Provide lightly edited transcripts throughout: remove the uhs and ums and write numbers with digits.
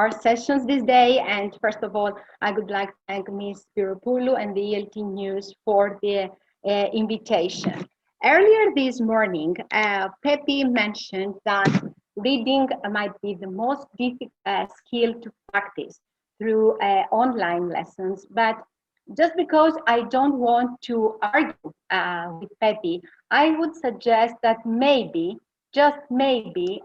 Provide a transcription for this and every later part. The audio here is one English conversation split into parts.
our sessions this day. And first of all, I would like to thank Ms. Spiropoulou and the ELT News for the invitation. Earlier this morning, Pepe mentioned that reading might be the most difficult skill to practice through online lessons, but just because I don't want to argue with Pepe, I would suggest that maybe, just maybe,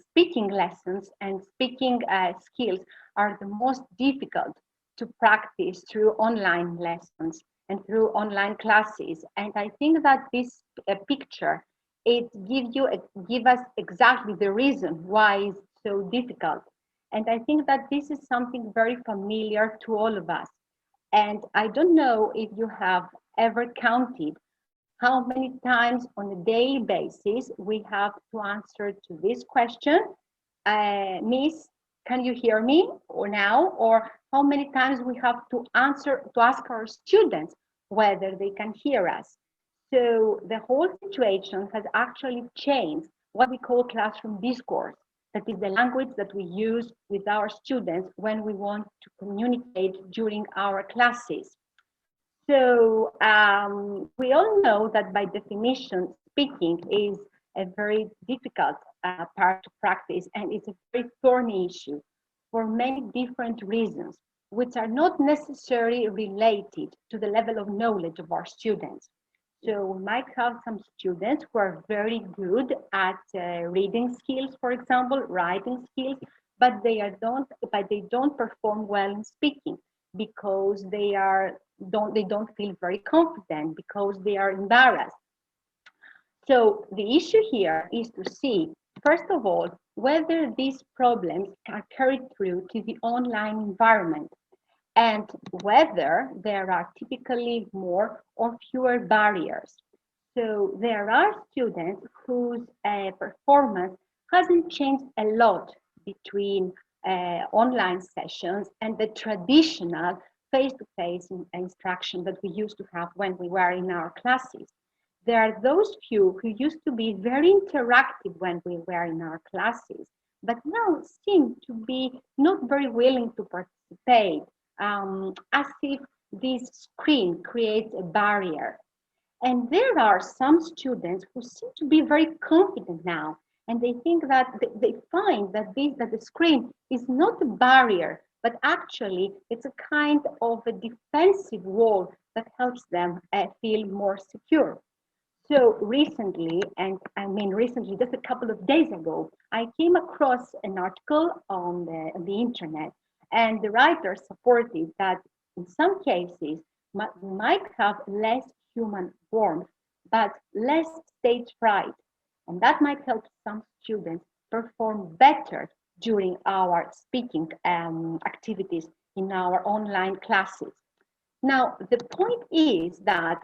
speaking lessons and speaking skills are the most difficult to practice through online lessons and through online classes. And I think that this picture, it give us exactly the reason why it's so difficult. And I think that this is something very familiar to all of us. And I don't know if you have ever counted how many times on a daily basis we have to answer to this question. Miss, can you hear me or now? Or how many times we have to ask our students whether they can hear us. So the whole situation has actually changed what we call classroom discourse. That is the language that we use with our students when we want to communicate during our classes. So we all know that by definition, speaking is a very difficult part to practice, and it's a very thorny issue for many different reasons, which are not necessarily related to the level of knowledge of our students. So we might have some students who are very good at reading skills, for example, writing skills, but they don't perform well in speaking because they don't feel very confident, because they are embarrassed. So the issue here is to see, first of all, whether these problems are carried through to the online environment, and whether there are typically more or fewer barriers. So there are students whose performance hasn't changed a lot between online sessions and the traditional face-to-face instruction that we used to have when we were in our classes. There are those few who used to be very interactive when we were in our classes, but now seem to be not very willing to participate, as if this screen creates a barrier. And there are some students who seem to be very confident now, and they think that they find that the screen is not a barrier, but actually it's a kind of a defensive wall that helps them feel more secure. So recently, and I mean recently, just a couple of days ago, I came across an article on the internet, and the writer supported that in some cases we might have less human warmth, but less stage fright, and that might help some students perform better during our speaking activities in our online classes. Now, the point is that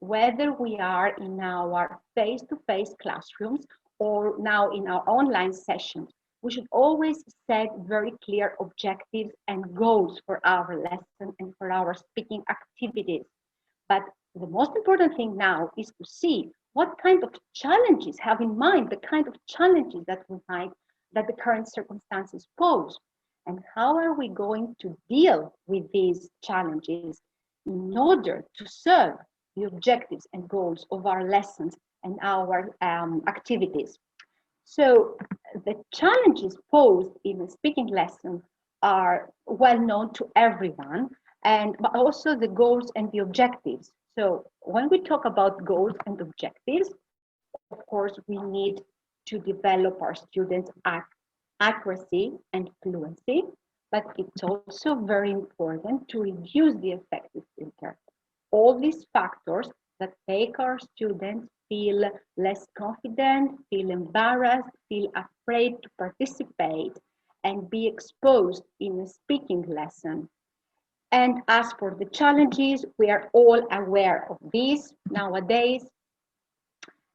whether we are in our face-to-face classrooms or now in our online sessions, we should always set very clear objectives and goals for our lesson and for our speaking activities. But the most important thing now is to see what kind of challenges, have in mind the kind of challenges that the current circumstances pose, and how are we going to deal with these challenges in order to serve the objectives and goals of our lessons and our activities. So the challenges posed in a speaking lesson are well known to everyone, but also the goals and the objectives. So when we talk about goals and objectives, of course, we need to develop our students' accuracy and fluency, but it's also very important to reduce the affective filter. All these factors that make our students feel less confident, feel embarrassed, feel afraid to participate and be exposed in a speaking lesson. And as for the challenges, we are all aware of these nowadays.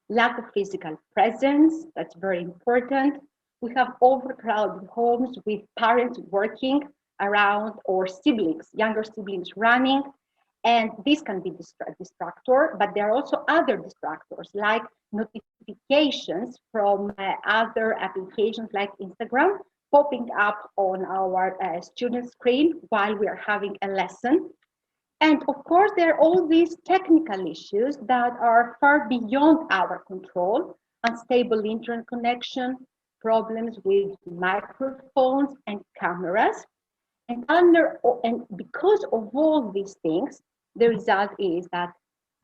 Lack of physical presence, that's very important. We have overcrowded homes with parents working around or siblings, younger siblings running. And this can be distractor, but there are also other distractors like notifications from other applications like Instagram popping up on our student screen while we are having a lesson. And of course, there are all these technical issues that are far beyond our control: unstable internet connection, problems with microphones and cameras. And because of all these things, the result is that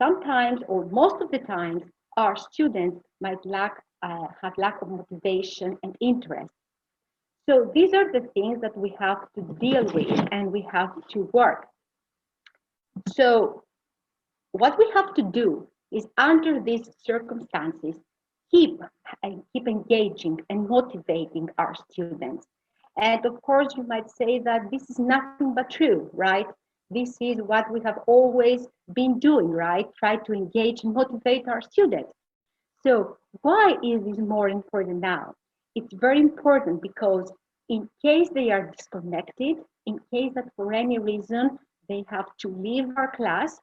sometimes, or most of the times, our students might have lack of motivation and interest. So these are the things that we have to deal with and we have to work. So what we have to do is, under these circumstances, keep engaging and motivating our students. And of course, you might say that this is nothing but true, right? This is what we have always been doing, right? Try to engage and motivate our students. So why is this more important now? It's very important because in case they are disconnected, in case that for any reason they have to leave our class,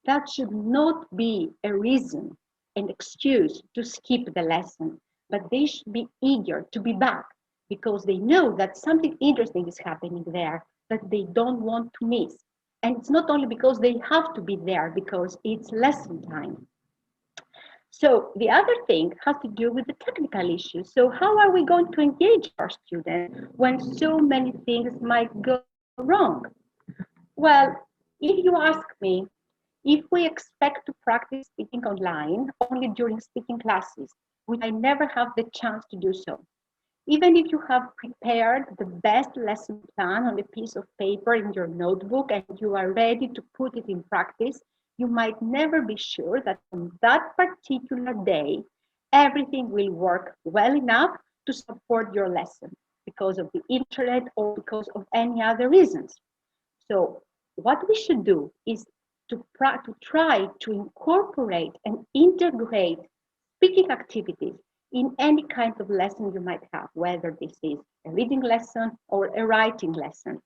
that should not be a reason, an excuse to skip the lesson, but they should be eager to be back because they know that something interesting is happening there that they don't want to miss. And it's not only because they have to be there, because it's lesson time. So the other thing has to do with the technical issues. So how are we going to engage our students when so many things might go wrong? Well, if you ask me, if we expect to practice speaking online only during speaking classes, we might never have the chance to do so. Even if you have prepared the best lesson plan on a piece of paper in your notebook and you are ready to put it in practice, you might never be sure that on that particular day, everything will work well enough to support your lesson because of the internet or because of any other reasons. So what we should do is to try to incorporate and integrate speaking activities in any kind of lesson you might have, whether this is a reading lesson or a writing lesson.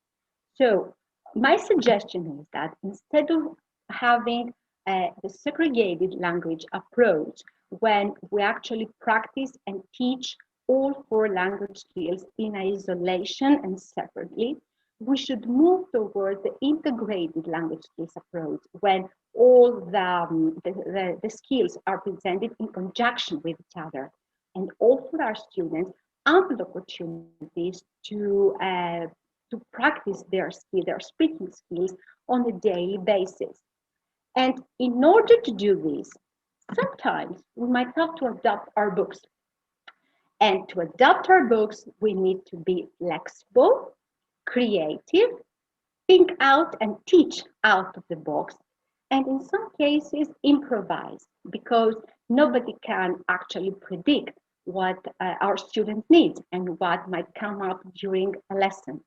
So my suggestion is that instead of having the segregated language approach, when we actually practice and teach all four language skills in isolation and separately, we should move towards the integrated language skills approach, when all the skills are presented in conjunction with each other and offer our students ample opportunities to practice their speaking skills on a daily basis. And in order to do this, sometimes we might have to adapt our books. And to adapt our books, we need to be flexible, creative, think out and teach out of the box, and in some cases improvise, because nobody can actually predict what our student needs and what might come up during a lesson.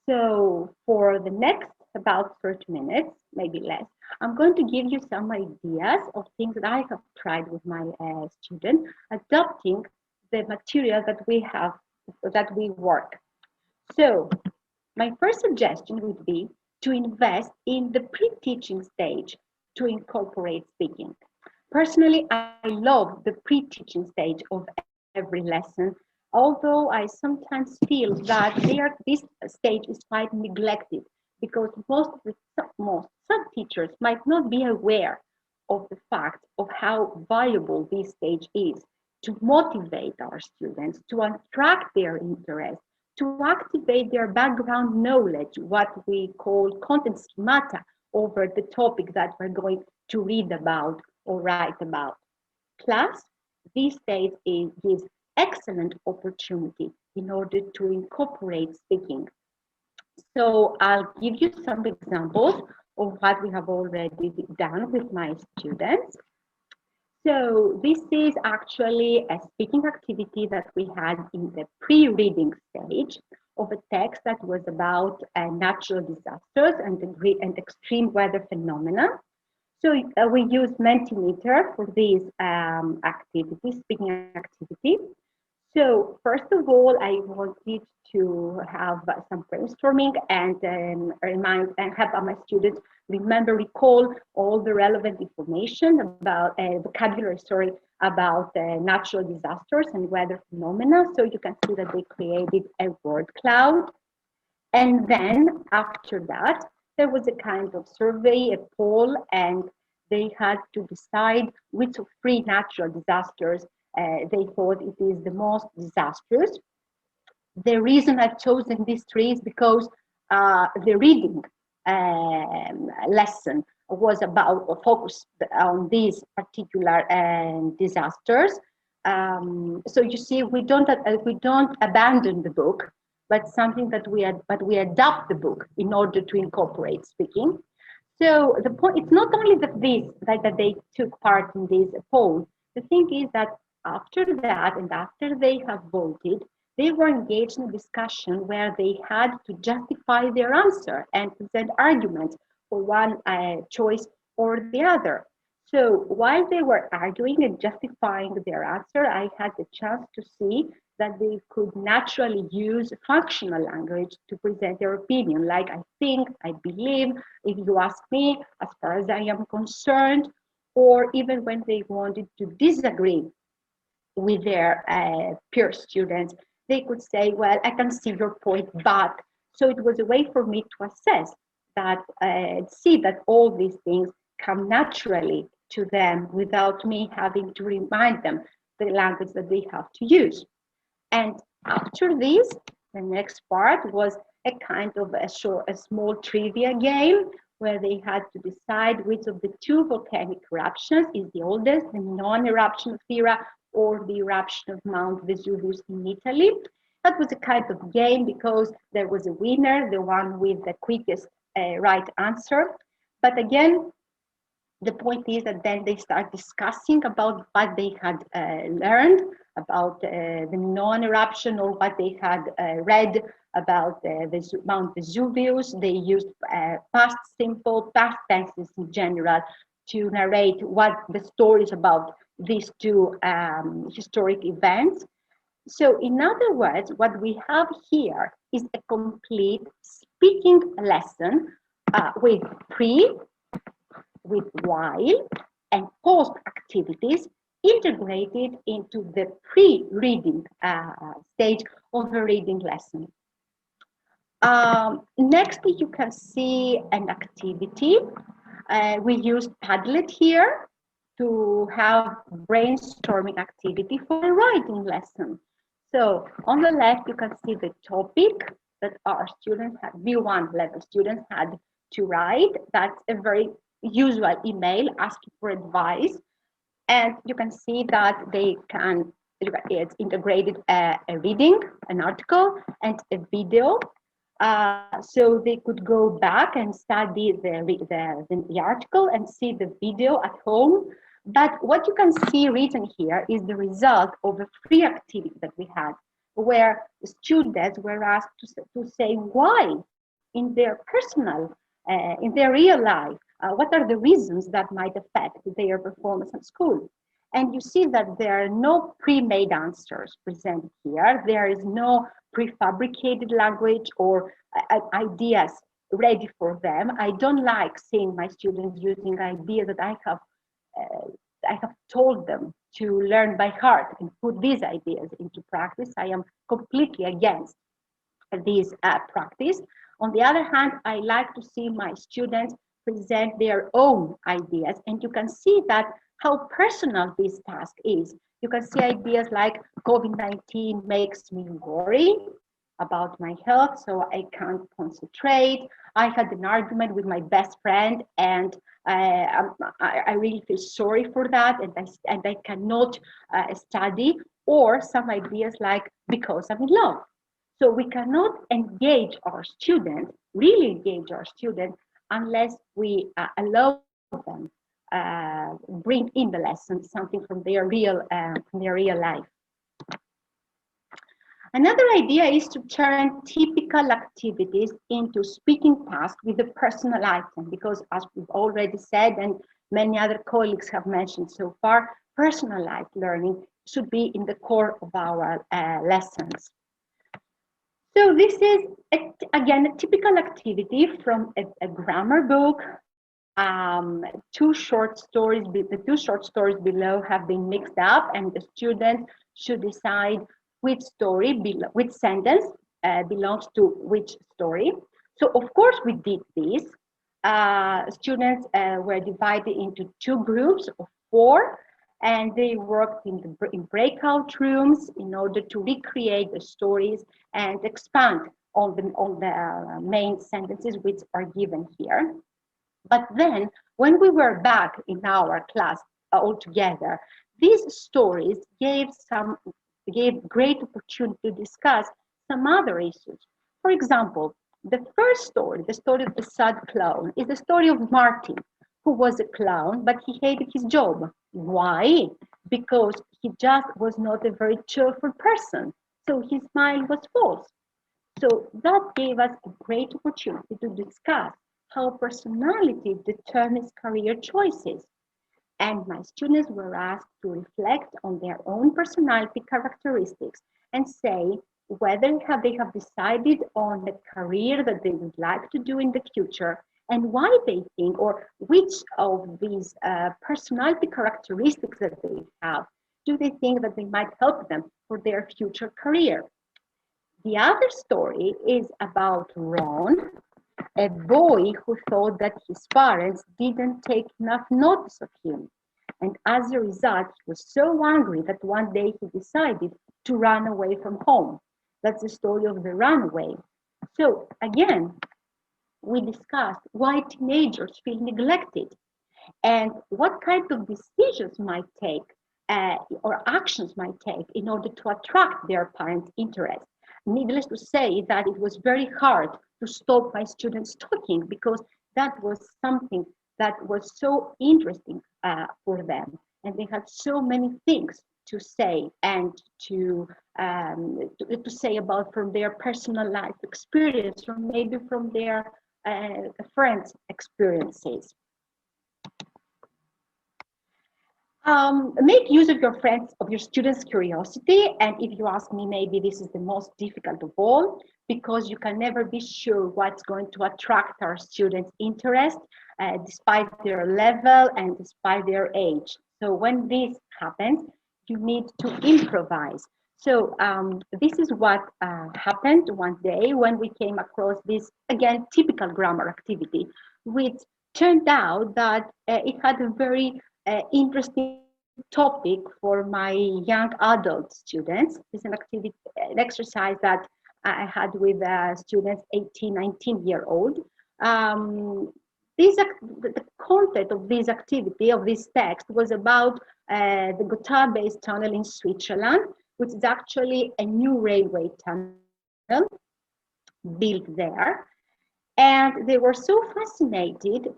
So for the next about 30 minutes, maybe less, I'm going to give you some ideas of things that I have tried with my students, adapting the material that we have, that we work. So my first suggestion would be to invest in the pre-teaching stage to incorporate speaking. Personally, I love the pre-teaching stage of every lesson, although I sometimes feel that this stage is quite neglected because most sub-teachers might not be aware of the fact of how valuable this stage is to motivate our students, to attract their interest, to activate their background knowledge, what we call content schemata, over the topic that we're going to read about or write about. Plus, this stage gives excellent opportunity in order to incorporate speaking. So I'll give you some examples of what we have already done with my students. So this is actually a speaking activity that we had in the pre-reading stage of a text that was about natural disasters and extreme weather phenomena. So we used Multimeter for this activity, speaking activity. So first of all, I wanted to have some brainstorming and remind and have my students recall all the relevant information about vocabulary, about natural disasters and weather phenomena. So you can see that they created a word cloud. And then after that, there was a kind of survey, a poll, and they had to decide which of three natural disasters they thought it is the most disastrous. The reason I've chosen these three is because the reading lesson was about or focused on these particular disasters. So you see, we don't abandon the book, but something that we adapt the book in order to incorporate speaking. So the point, it's not only that they took part in this poll. The thing is that after that, and after they have voted, they were engaged in a discussion where they had to justify their answer and present arguments for one choice or the other. So while they were arguing and justifying their answer, I had the chance to see that they could naturally use functional language to present their opinion, like I think, I believe, if you ask me, as far as I am concerned, or even when they wanted to disagree with their peer students, they could say, well, I can see your point, but. So it was a way for me to assess that, see that all these things come naturally to them without me having to remind them the language that they have to use. And after this, the next part was a kind of a small trivia game where they had to decide which of the two volcanic eruptions is the oldest, the non-eruption of Thera or the eruption of Mount Vesuvius in Italy. That was a kind of game because there was a winner, the one with the quickest right answer. But again, the point is that then they start discussing about what they had learned about the non-eruption or what they had read about Mount Vesuvius. They used past simple, past tenses in general to narrate what the stories about these two historic events. So in other words, what we have here is a complete speaking lesson with pre, with while, and post activities integrated into the pre-reading stage of a reading lesson. Next, you can see an activity. We used Padlet here to have brainstorming activity for a writing lesson. So on the left, you can see the topic that our students had, B1 level students had to write. That's a very usual email asking for advice. And you can see that they can, it's integrated a reading, an article, and a video. So they could go back and study the article and see the video at home. But what you can see written here is the result of a free activity that we had, where the students were asked to say why in their personal, in their real life, what are the reasons that might affect their performance at school. And you see that there are no pre-made answers presented here. There is no prefabricated language or ideas ready for them. I don't like seeing my students using ideas that I have told them to learn by heart and put these ideas into practice. I am completely against this practice. On the other hand, I like to see my students present their own ideas, and you can see that how personal this task is. You can see ideas like COVID-19 makes me worry about my health, so I can't concentrate. I had an argument with my best friend, and I really feel sorry for that, and I cannot study. Or some ideas like because I'm in love. So we cannot engage our students, really engage our students, unless we allow them bring in the lesson something from their real life. Another idea is to turn typical activities into speaking tasks with a personal item, because as we've already said, and many other colleagues have mentioned so far, personalized learning should be in the core of our lessons. So this is, again, a typical activity from a grammar book two short stories, the two short stories below have been mixed up, and the students should decide which story, which sentence belongs to which story. So of course we did this. Students were divided into two groups of four, and they worked in breakout rooms in order to recreate the stories and expand on the main sentences which are given here. But then, when we were back in our class all together, these stories gave great opportunity to discuss some other issues. For example, the first story, the story of the sad clown, is the story of Martin, who was a clown, but he hated his job. Why? Because he just was not a very cheerful person. So his smile was false. So that gave us a great opportunity to discuss how personality determines career choices. And my students were asked to reflect on their own personality characteristics and say whether they have decided on the career that they would like to do in the future and why they think, or which of these personality characteristics that they have do they think that they might help them for their future career. The other story is about Ron, a boy who thought that his parents didn't take enough notice of him. And as a result, he was so angry that one day he decided to run away from home. That's the story of the runaway. So again, we discussed why teenagers feel neglected and what kind of decisions might take or actions might take in order to attract their parents' interest. Needless to say that it was very hard to stop my students talking because that was something that was so interesting for them. And they had so many things to say and to say about from their personal life experience or maybe from their friends' experiences. Make use of your friends, of your students' curiosity. And if you ask me, maybe this is the most difficult of all, because you can never be sure what's going to attract our students' interest, despite their level and despite their age. So when this happens, you need to improvise. So this is what happened one day when we came across this, again, typical grammar activity, which turned out that it had a very interesting topic for my young adult students. It's an activity, an exercise that I had with students 18, 19-year-old. The content of this activity, of this text, was about the Gotthard-based tunnel in Switzerland, which is actually a new railway tunnel built there. And they were so fascinated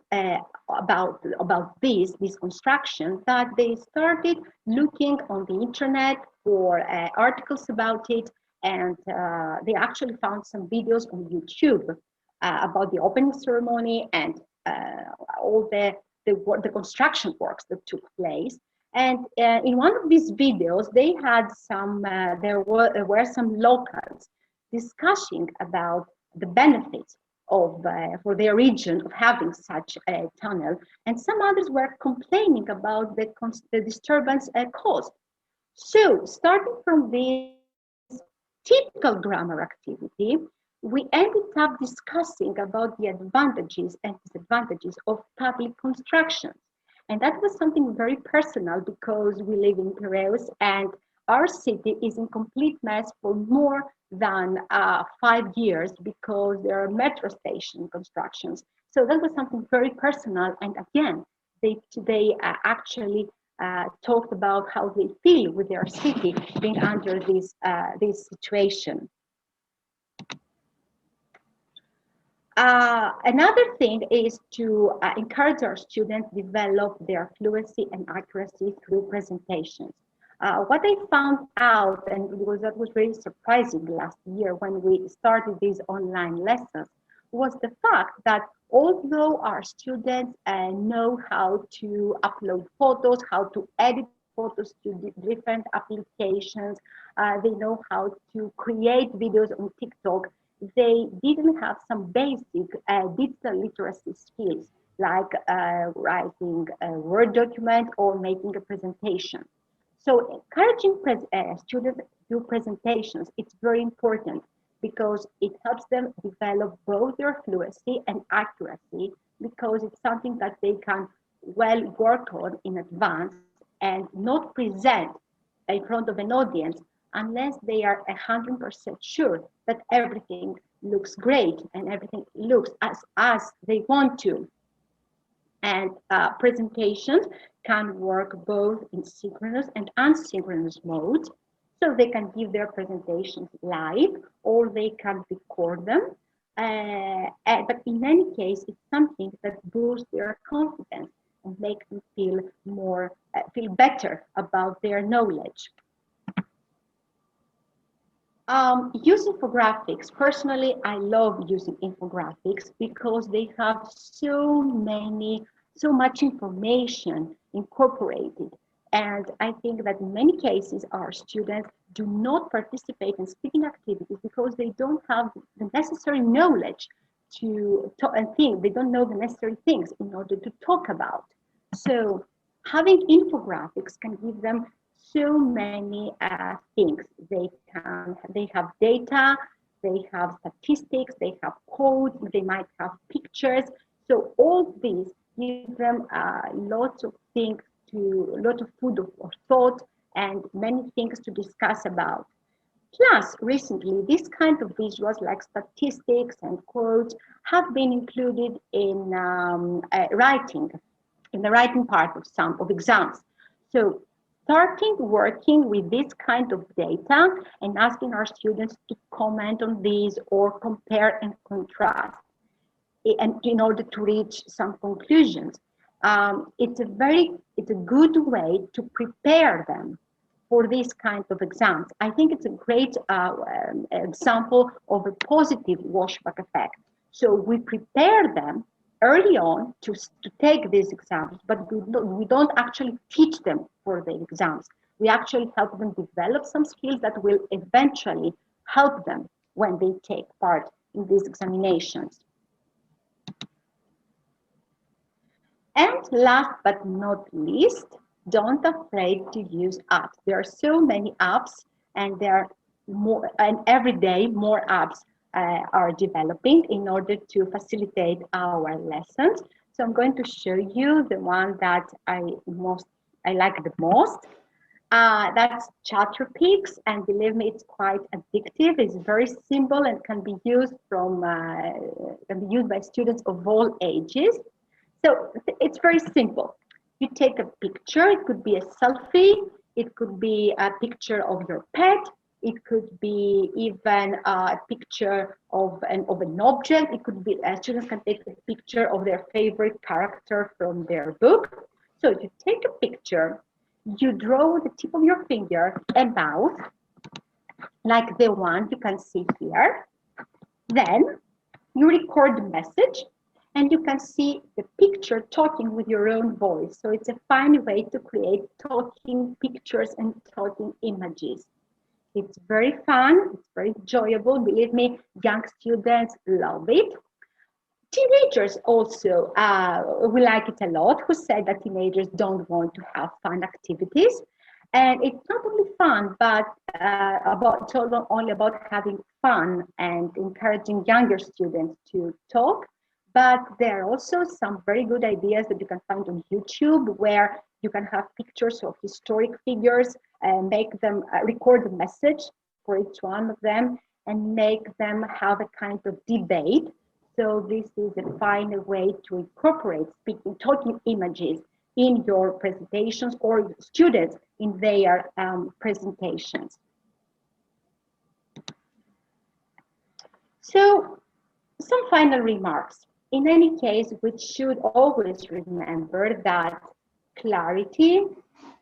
about this construction that they started looking on the internet for articles about it, and they actually found some videos on YouTube about the opening ceremony and all the construction works that took place. And in one of these videos, they had there were some locals discussing about the benefits for their region of having such a tunnel, and some others were complaining about the disturbance caused. So, starting from this typical grammar activity, we ended up discussing about the advantages and disadvantages of public constructions. And that was something very personal because we live in Piraeus and our city is in complete mess for more than 5 years because there are metro station constructions. So that was something very personal. And again, they actually talked about how they feel with their city being under this situation. Another thing is to encourage our students to develop their fluency and accuracy through presentations. What I found out, and that was really surprising last year when we started these online lessons, was the fact that although our students know how to upload photos, how to edit photos to different applications, they know how to create videos on TikTok, they didn't have some basic digital literacy skills. like writing a Word document or making a presentation. So encouraging students to do presentations, it's very important because it helps them develop both their fluency and accuracy, because it's something that they can well work on in advance and not present in front of an audience unless they are 100% sure that everything looks great and everything looks as they want to. And presentations can work both in synchronous and asynchronous modes. So they can give their presentations live or they can record them. But in any case, it's something that boosts their confidence and makes them feel better about their knowledge. Use infographics. Personally, I love using infographics because they have so much information incorporated. And I think that in many cases, our students do not participate in speaking activities because they don't have the necessary knowledge to and think. They don't know the necessary things in order to talk about. So having infographics can give them so many things. They have data, they have statistics, they have codes, they might have pictures. So all these give them lots of things lot of food for thought and many things to discuss about. Plus, recently, this kind of visuals like statistics and quotes have been included in writing, in the writing part of some of exams. So starting working with this kind of data and asking our students to comment on these or compare and contrast and in order to reach some conclusions. It's a good way to prepare them for this kind of exams. I think it's a great example of a positive washback effect. So we prepare them early on to take these exams, but we don't actually teach them for the exams. We actually help them develop some skills that will eventually help them when they take part in these examinations. And last but not least, don't afraid to use apps. There are so many apps, and there are more, and every day more apps are developing in order to facilitate our lessons. So I'm going to show you the one that I like the most. That's Chartrepics, and believe me, it's quite addictive. It's very simple and can be used by students of all ages. So it's very simple. You take a picture. It could be a selfie. It could be a picture of your pet. It could be even a picture of an object. It could be students can take a picture of their favorite character from their book. So you take a picture. You draw the tip of your finger, a mouth, like the one you can see here. Then you record the message. And you can see the picture talking with your own voice. So it's a fun way to create talking pictures and talking images. It's very fun, it's very enjoyable. Believe me, young students love it. Teenagers also will like it a lot, who said that teenagers don't want to have fun activities. And it's not only fun, but it's only about having fun and encouraging younger students to talk. But there are also some very good ideas that you can find on YouTube where you can have pictures of historic figures and make them record a message for each one of them and make them have a kind of debate. So this is a fine way to incorporate talking images in your presentations or students in their presentations. So some final remarks. In any case, we should always remember that clarity,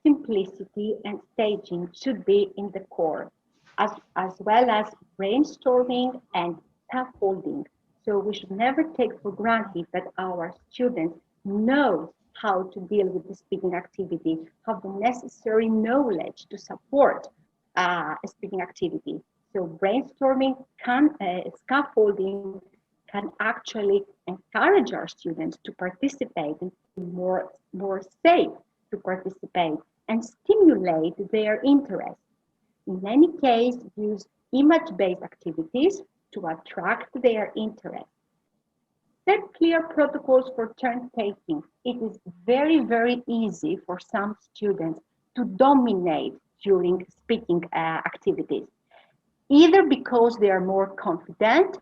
simplicity, and staging should be in the core, as well as brainstorming and scaffolding. So we should never take for granted that our students know how to deal with the speaking activity, have the necessary knowledge to support a speaking activity. So brainstorming, scaffolding can actually encourage our students to participate and be more safe to participate and stimulate their interest. In any case, use image-based activities to attract their interest. Set clear protocols for turn taking. It is very, very easy for some students to dominate during speaking activities, either because they are more confident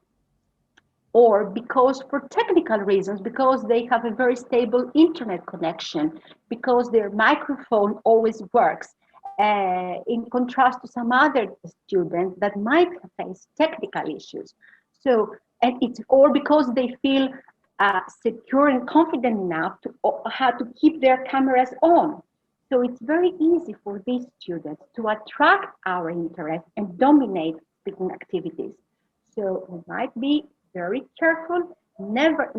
or because for technical reasons, because they have a very stable internet connection, because their microphone always works, in contrast to some other students that might face technical issues. So, and it's or because they feel secure and confident enough to how to keep their cameras on. So it's very easy for these students to attract our interest and dominate speaking activities. So we might be very careful,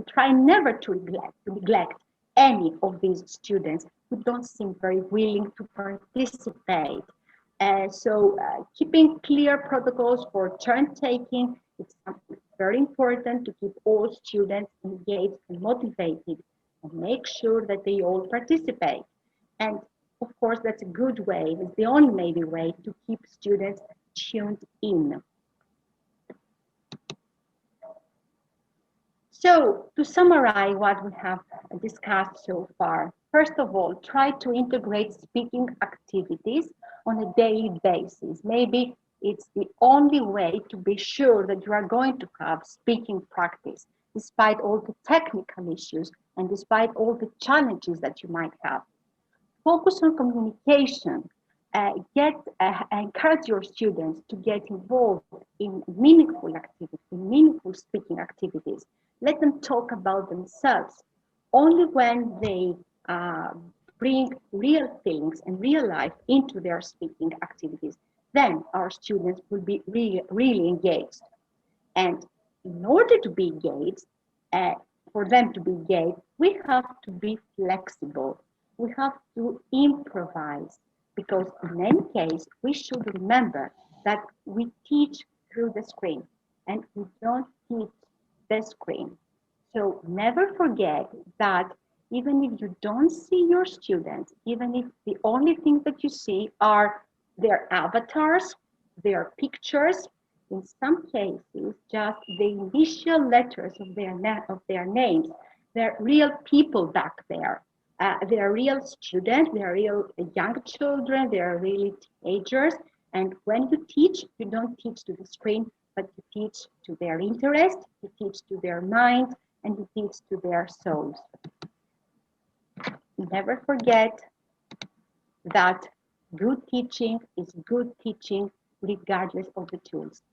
try never to neglect any of these students who don't seem very willing to participate. Keeping clear protocols for turn taking is something very important to keep all students engaged and motivated and make sure that they all participate. And of course, that's a good way, it's the only maybe way to keep students tuned in. So to summarize what we have discussed so far, first of all, try to integrate speaking activities on a daily basis. Maybe it's the only way to be sure that you are going to have speaking practice, despite all the technical issues and despite all the challenges that you might have. Focus on communication. Encourage your students to get involved in meaningful activities, meaningful speaking activities. Let them talk about themselves. Only when they bring real feelings and real life into their speaking activities, then our students will be really engaged. And in order to be engaged, for them to be engaged, we have to be flexible. We have to improvise, because in any case, we should remember that we teach through the screen and we don't teach the screen. So never forget that even if you don't see your students, even if the only things that you see are their avatars, their pictures, in some cases, just the initial letters of their names, they're real people back there. They're real students, they're real young children, they're really teenagers. And when you teach, you don't teach to the screen, but you teach to their interest, you teach to their mind, and you teach to their souls. Never forget that good teaching is good teaching regardless of the tools.